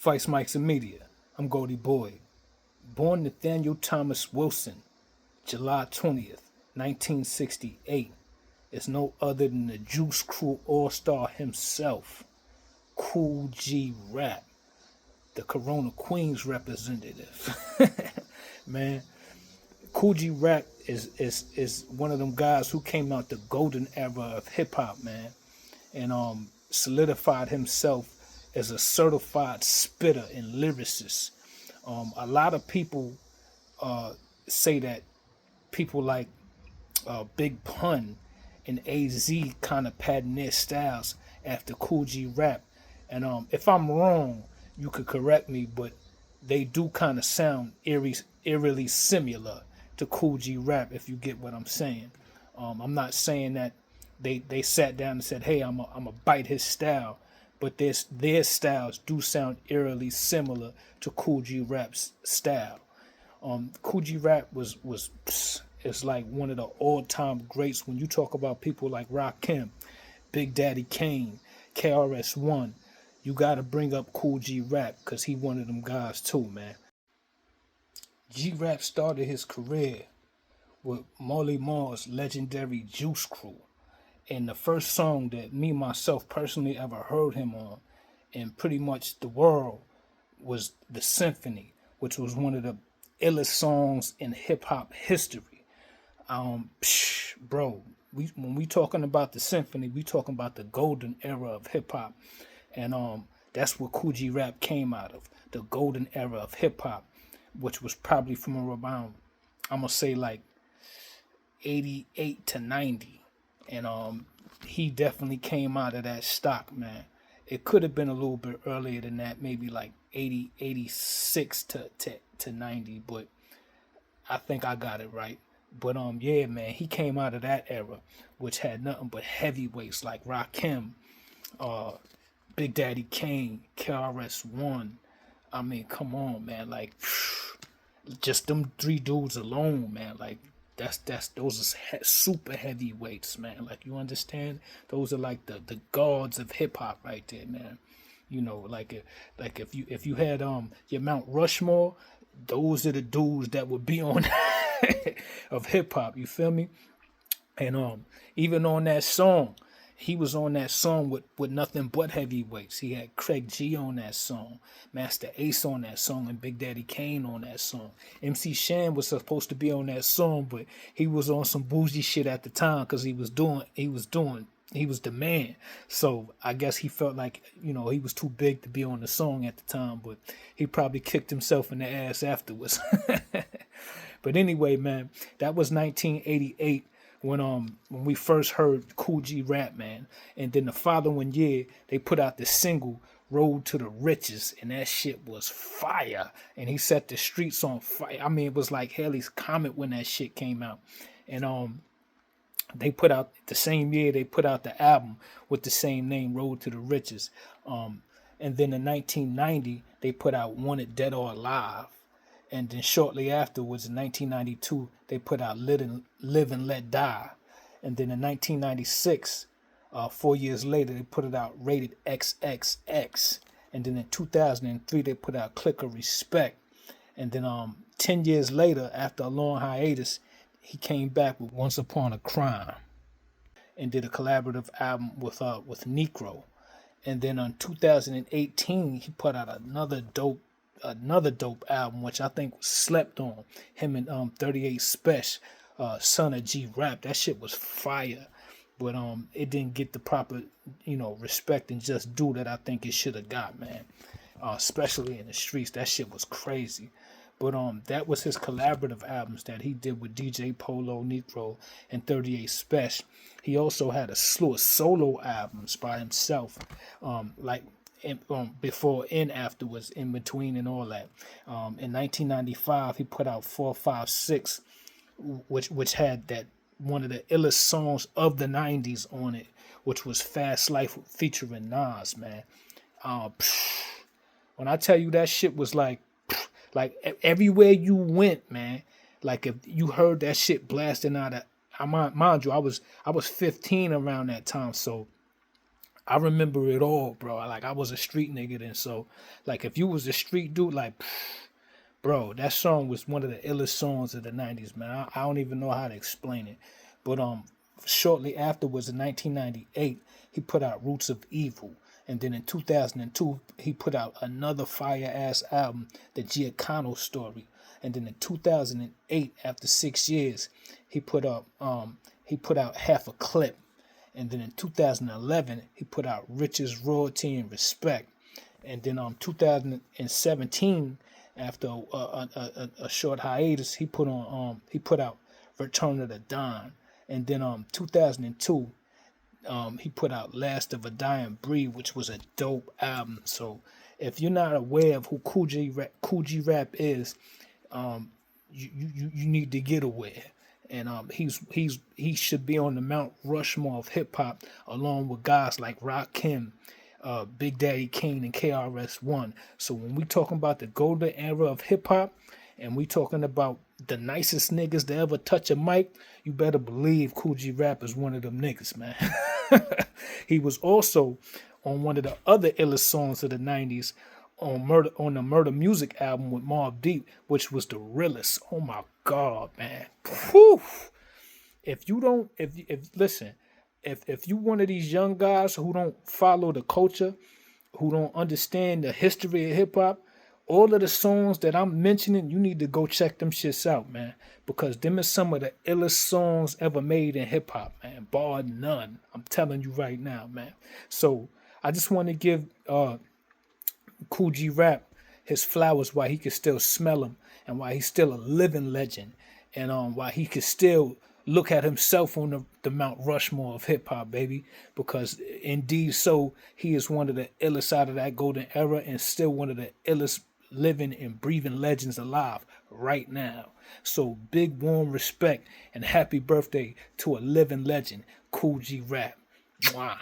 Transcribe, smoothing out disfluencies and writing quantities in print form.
Vice Mics and Media. I'm Goldie Boy. Born Nathaniel Thomas Wilson, July 20th, 1968, is no other than the Juice Crew All-Star himself, Kool G Rap, the Corona Queens representative. Man, Kool G Rap is one of them guys who came out the golden era of hip hop, man, and solidified himself as a certified spitter and lyricist. A lot of people say that people like Big Pun and AZ kind of pattern their styles after Kool G Rap. And if I'm wrong, you could correct me, but they do kind of sound eerily similar to Kool G Rap, if you get what I'm saying. I'm not saying that they sat down and said, hey, I'm a bite his style, but their styles do sound eerily similar to Kool G Rap's style. Kool G Rap is like one of the all-time greats when you talk about people like Rakim, Big Daddy Kane, KRS-One. You got to bring up Kool G Rap because he one of them guys too, man. G Rap started his career with Marley Marl's legendary Juice Crew. And the first song that me myself personally ever heard him on, and pretty much the world, was The Symphony, which was one of the illest songs in hip hop history. Bro, when we talking about The Symphony, we talking about the golden era of hip hop, and that's what Kool G Rap came out of, the golden era of hip hop, which was probably from around, I'm gonna say like 88 to 90. And he definitely came out of that stock, man. It could have been a little bit earlier than that, maybe like 80, 86 to 90, but I think I got it right. But yeah, man, he came out of that era, which had nothing but heavyweights like Rakim, Big Daddy Kane, KRS-One. I mean, come on, man, like just them three dudes alone, man, like those are super heavyweights, man. Like, you understand? Those are like the gods of hip hop right there, man. You know, like if you had your Mount Rushmore, those are the dudes that would be on of hip hop. You feel me? And even on that song, he was on that song with nothing but heavyweights. He had Craig G on that song, Master Ace on that song, and Big Daddy Kane on that song. MC Shan was supposed to be on that song, but he was on some bougie shit at the time because he was the man. So I guess he felt like, you know, he was too big to be on the song at the time, but he probably kicked himself in the ass afterwards. But anyway, man, that was 1988. When we first heard Kool G Rap, man. And then the following year, they put out the single Road to the Riches, and that shit was fire. And he set the streets on fire. I mean, it was like Halley's Comet when that shit came out. And they put out, the same year, they put out the album with the same name, Road to the Riches. And then in 1990, they put out Wanted Dead or Alive. And then shortly afterwards, in 1992, they put out Live and Let Die. And then in 1996, 4 years later, they put it out Rated XXX. And then in 2003, they put out Click of Respect. And then 10 years later, after a long hiatus, he came back with Once Upon a Crime and did a collaborative album with Necro. And then in 2018, he put out another dope album, which I think was slept on. Him and 38 Special, Son of G Rap. That shit was fire, but it didn't get the proper, respect and just due that I think it should have got, man. Especially in the streets, that shit was crazy. But that was his collaborative albums that he did with DJ Polo, Necro, and 38 Special. He also had a slew of solo albums by himself, before and afterwards, in between and all that. In 1995, he put out 456, which had that one of the illest songs of the 90s on it, which was Fast Life featuring Nas, man. When I tell you that shit was like everywhere you went, man, like if you heard that shit blasting out of, mind you, I was 15 around that time, so I remember it all, bro. Like I was a street nigga then, so like if you was a street dude, like bro, that song was one of the illest songs of the '90s, man. I don't even know how to explain it, but shortly afterwards, in 1998, he put out Roots of Evil, and then in 2002, he put out another fire ass album, The Giacano Story, and then in 2008, after 6 years, he put out Half a Clip, and then in 2011, he put out Riches, Royalty, and Respect, and then 2017, after a short hiatus, he put out Return of the Don, and then 2002, he put out Last of a Dying Breed, which was a dope album. So if you're not aware of who Kool G Rap is, you need to get aware. And he should be on the Mount Rushmore of hip hop, along with guys like Rakim, Big Daddy Kane, and KRS-One. So when we talking about the golden era of hip hop, and we talking about the nicest niggas to ever touch a mic, you better believe Kool G Rap is one of them niggas, man. He was also on one of the other illest songs of the '90s, on the Murder Music album with Mobb Deep, which was the realest. Oh my God, man. Whew. If you don't, if listen, if you one of these young guys who don't follow the culture, who don't understand the history of hip hop, all of the songs that I'm mentioning, you need to go check them shits out, man. Because them is some of the illest songs ever made in hip hop, man. Bar none. I'm telling you right now, man. So I just want to give Kool G Rap his flowers while he can still smell them, and while he's still a living legend, and while he can still look at himself on the Mount Rushmore of hip hop, baby. Because indeed, so he is one of the illest out of that golden era, and still one of the illest living and breathing legends alive right now. So big warm respect and happy birthday to a living legend, Kool G Rap. Mwah.